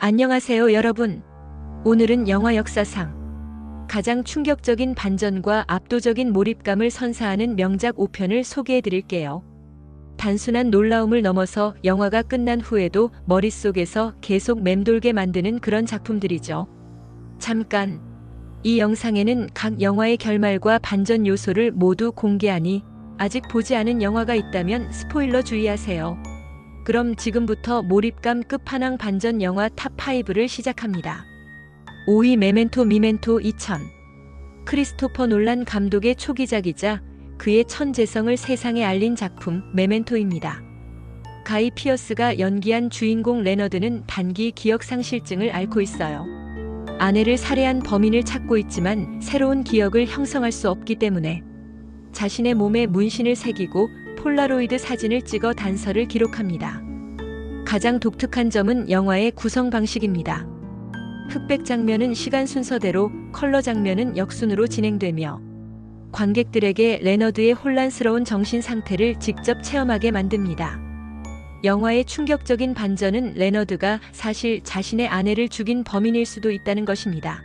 안녕하세요, 여러분. 오늘은 영화 역사상 가장 충격적인 반전과 압도적인 몰입감을 선사하는 명작 5편을 소개해 드릴게요. 단순한 놀라움을 넘어서 영화가 끝난 후에도 머릿속에서 계속 맴돌게 만드는 그런 작품들이죠. 잠깐, 이 영상에는 각 영화의 결말과 반전 요소를 모두 공개하니 아직 보지 않은 영화가 있다면 스포일러 주의하세요. 그럼 지금부터 몰입감 끝판왕 반전 영화 탑5를 시작합니다. 5위 메멘토 2000. 크리스토퍼 놀란 감독의 초기작이자 그의 천재성을 세상에 알린 작품 메멘토입니다. 가이 피어스가 연기한 주인공 레너드는 단기 기억상실증을 앓고 있어요. 아내를 살해한 범인을 찾고 있지만 새로운 기억을 형성할 수 없기 때문에 자신의 몸에 문신을 새기고 폴라로이드 사진을 찍어 단서를 기록합니다. 가장 독특한 점은 영화의 구성 방식입니다. 흑백 장면은 시간 순서대로, 컬러 장면은 역순으로 진행되며 관객들에게 레너드의 혼란스러운 정신 상태를 직접 체험하게 만듭니다. 영화의 충격적인 반전은 레너드가 사실 자신의 아내를 죽인 범인일 수도 있다는 것입니다.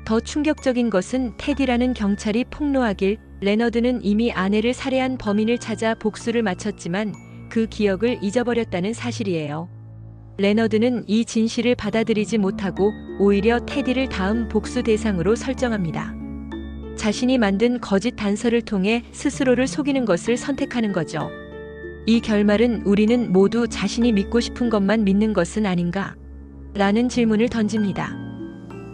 더 충격적인 것은 테디라는 경찰이 폭로하길 레너드는 이미 아내를 살해한 범인을 찾아 복수를 마쳤지만 그 기억을 잊어버렸다는 사실이에요. 레너드는 이 진실을 받아들이지 못하고 오히려 테디를 다음 복수 대상으로 설정합니다. 자신이 만든 거짓 단서를 통해 스스로를 속이는 것을 선택하는 거죠. 이 결말은 우리는 모두 자신이 믿고 싶은 것만 믿는 것은 아닌가? 라는 질문을 던집니다.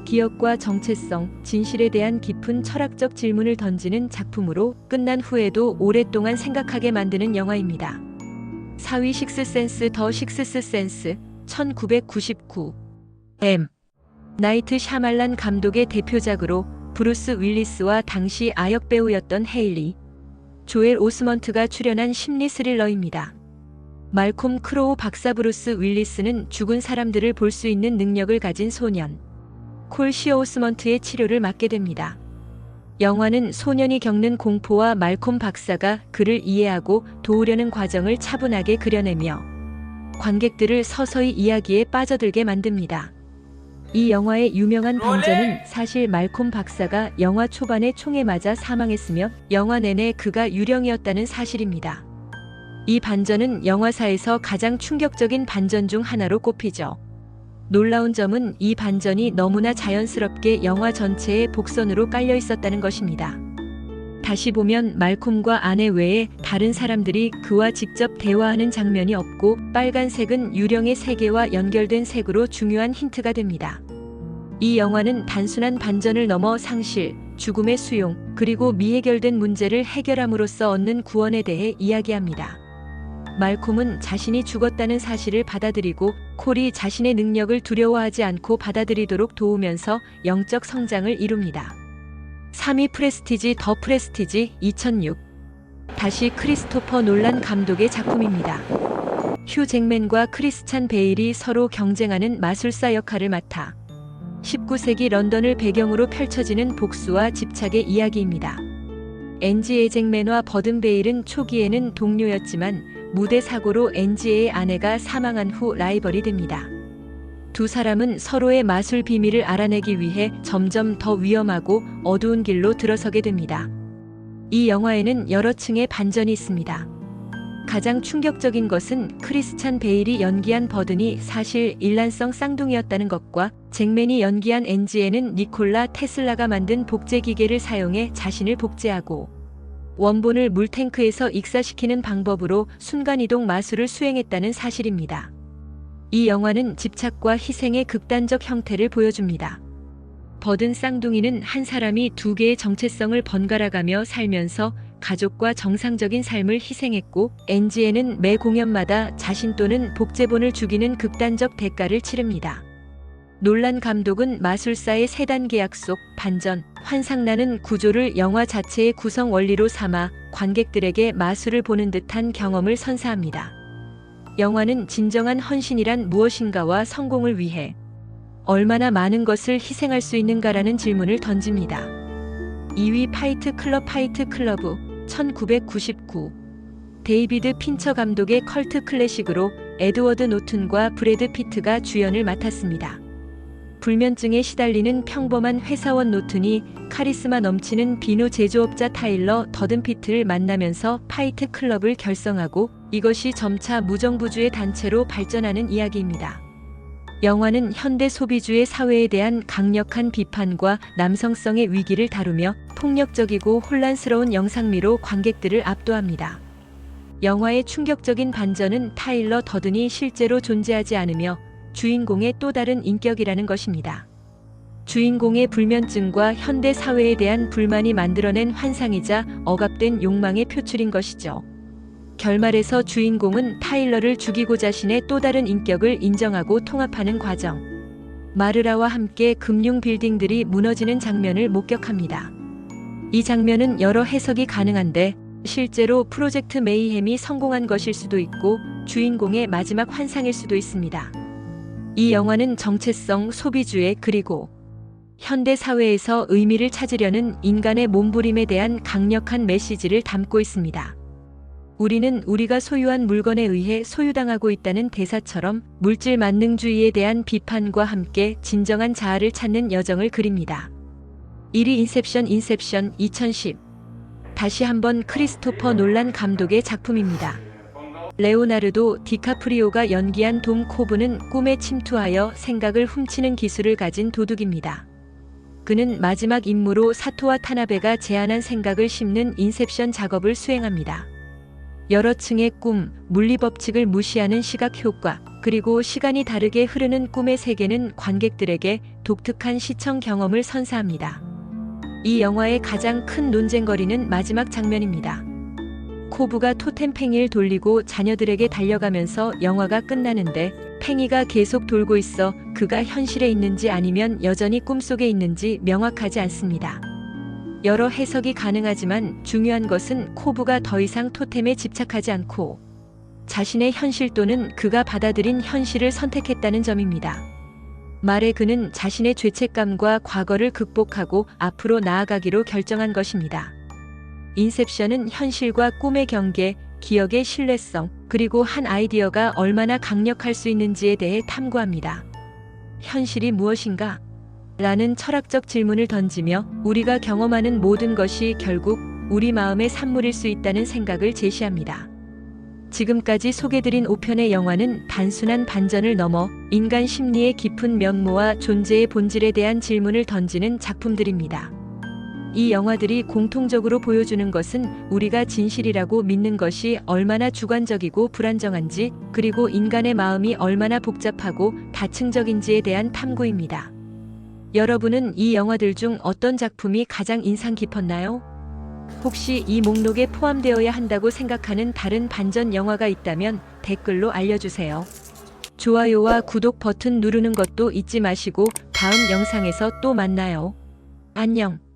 기억과 정체성, 진실에 대한 깊은 철학적 질문을 던지는 작품으로 끝난 후에도 오랫동안 생각하게 만드는 영화입니다. 4위 식스센스 더 식스스 센스 1999. 나이트 샤말란 감독의 대표작으로 브루스 윌리스와 당시 아역 배우였던 헤일리 조엘 오스먼트가 출연한 심리 스릴러입니다. 말콤 크로우 박사 브루스 윌리스는 죽은 사람들을 볼 수 있는 능력을 가진 소년 콜 시오스먼트의 치료를 맡게 됩니다. 영화는 소년이 겪는 공포와 말콤 박사가 그를 이해하고 도우려는 과정을 차분하게 그려내며 관객들을 서서히 이야기에 빠져들게 만듭니다. 이 영화의 유명한 반전은 사실 말콤 박사가 영화 초반에 총에 맞아 사망했으며 영화 내내 그가 유령이었다는 사실입니다. 이 반전은 영화사에서 가장 충격적인 반전 중 하나로 꼽히죠. 놀라운 점은 이 반전이 너무나 자연스럽게 영화 전체에 복선으로 깔려 있었다는 것입니다. 다시 보면 말콤과 아내 외에 다른 사람들이 그와 직접 대화하는 장면이 없고 빨간색은 유령의 세계와 연결된 색으로 중요한 힌트가 됩니다. 이 영화는 단순한 반전을 넘어 상실, 죽음의 수용, 그리고 미해결된 문제를 해결함으로써 얻는 구원에 대해 이야기합니다. 말콤은 자신이 죽었다는 사실을 받아들이고 콜이 자신의 능력을 두려워하지 않고 받아들이도록 도우면서 영적 성장을 이룹니다. 3위 프레스티지 더 프레스티지 2006. 다시 크리스토퍼 놀란 감독의 작품입니다. 휴 잭맨과 크리스찬 베일이 서로 경쟁하는 마술사 역할을 맡아 19세기 런던을 배경으로 펼쳐지는 복수와 집착의 이야기입니다. 앤지 잭맨과 버든 베일은 초기에는 동료였지만 무대 사고로 앤지의 아내가 사망한 후 라이벌이 됩니다. 두 사람은 서로의 마술 비밀을 알아내기 위해 점점 더 위험하고 어두운 길로 들어서게 됩니다. 이 영화에는 여러 층의 반전이 있습니다. 가장 충격적인 것은 크리스찬 베일이 연기한 버든이 사실 일란성 쌍둥이였다는 것과 잭맨이 연기한 앤지에는 니콜라 테슬라가 만든 복제 기계를 사용해 자신을 복제하고 원본을 물탱크에서 익사시키는 방법으로 순간이동 마술을 수행했다는 사실입니다. 이 영화는 집착과 희생의 극단적 형태를 보여줍니다. 버든 쌍둥이는 한 사람이 두 개의 정체성을 번갈아가며 살면서 가족과 정상적인 삶을 희생했고 앤지에는 매 공연마다 자신 또는 복제본을 죽이는 극단적 대가를 치릅니다. 놀란 감독은 마술사의 3단계 약속, 반전, 환상나는 구조를 영화 자체의 구성 원리로 삼아 관객들에게 마술을 보는 듯한 경험을 선사합니다. 영화는 진정한 헌신이란 무엇인가와 성공을 위해 얼마나 많은 것을 희생할 수 있는가라는 질문을 던집니다. 2위 파이트 클럽 1999. 데이비드 핀처 감독의 컬트 클래식으로 에드워드 노튼과 브래드 피트가 주연을 맡았습니다. 불면증에 시달리는 평범한 회사원 노튼이 카리스마 넘치는 비누 제조업자 타일러 더든 피트를 만나면서 파이트 클럽을 결성하고 이것이 점차 무정부주의 단체로 발전하는 이야기입니다. 영화는 현대 소비주의 사회에 대한 강력한 비판과 남성성의 위기를 다루며 폭력적이고 혼란스러운 영상미로 관객들을 압도합니다. 영화의 충격적인 반전은 타일러 더든이 실제로 존재하지 않으며 주인공의 또 다른 인격이라는 것입니다. 주인공의 불면증과 현대 사회에 대한 불만이 만들어낸 환상이자 억압된 욕망의 표출인 것이죠. 결말에서 주인공은 타일러를 죽이고 자신의 또 다른 인격을 인정하고 통합하는 과정. 마르라와 함께 금융 빌딩들이 무너지는 장면을 목격합니다. 이 장면은 여러 해석이 가능한데 실제로 프로젝트 메이햄이 성공한 것일 수도 있고 주인공의 마지막 환상일 수도 있습니다. 이 영화는 정체성, 소비주의 그리고 현대 사회에서 의미를 찾으려는 인간의 몸부림에 대한 강력한 메시지를 담고 있습니다. 우리는 우리가 소유한 물건에 의해 소유당하고 있다는 대사처럼 물질 만능주의에 대한 비판과 함께 진정한 자아를 찾는 여정을 그립니다. 1위 인셉션 2010 다시 한번 크리스토퍼 놀란 감독의 작품입니다. 레오나르도 디카프리오가 연기한 돔 코브는 꿈에 침투하여 생각을 훔치는 기술을 가진 도둑입니다. 그는 마지막 임무로 사토와 타나베가 제안한 생각을 심는 인셉션 작업을 수행합니다. 여러 층의 꿈, 물리법칙을 무시하는 시각 효과, 그리고 시간이 다르게 흐르는 꿈의 세계는 관객들에게 독특한 시청 경험을 선사합니다. 이 영화의 가장 큰 논쟁거리는 마지막 장면입니다. 코브가 토템 팽이를 돌리고 자녀들에게 달려가면서 영화가 끝나는데 팽이가 계속 돌고 있어 그가 현실에 있는지 아니면 여전히 꿈속에 있는지 명확하지 않습니다. 여러 해석이 가능하지만 중요한 것은 코브가 더 이상 토템에 집착하지 않고 자신의 현실 또는 그가 받아들인 현실을 선택했다는 점입니다. 말에 그는 자신의 죄책감과 과거를 극복하고 앞으로 나아가기로 결정한 것입니다. 인셉션은 현실과 꿈의 경계, 기억의 신뢰성, 그리고 한 아이디어가 얼마나 강력할 수 있는지에 대해 탐구합니다. 현실이 무엇인가? 라는 철학적 질문을 던지며 우리가 경험하는 모든 것이 결국 우리 마음의 산물일 수 있다는 생각을 제시합니다. 지금까지 소개드린 5편의 영화는 단순한 반전을 넘어 인간 심리의 깊은 면모와 존재의 본질에 대한 질문을 던지는 작품들입니다. 이 영화들이 공통적으로 보여주는 것은 우리가 진실이라고 믿는 것이 얼마나 주관적이고 불안정한지, 그리고 인간의 마음이 얼마나 복잡하고 다층적인지에 대한 탐구입니다. 여러분은 이 영화들 중 어떤 작품이 가장 인상 깊었나요? 혹시 이 목록에 포함되어야 한다고 생각하는 다른 반전 영화가 있다면 댓글로 알려주세요. 좋아요와 구독 버튼 누르는 것도 잊지 마시고 다음 영상에서 또 만나요. 안녕.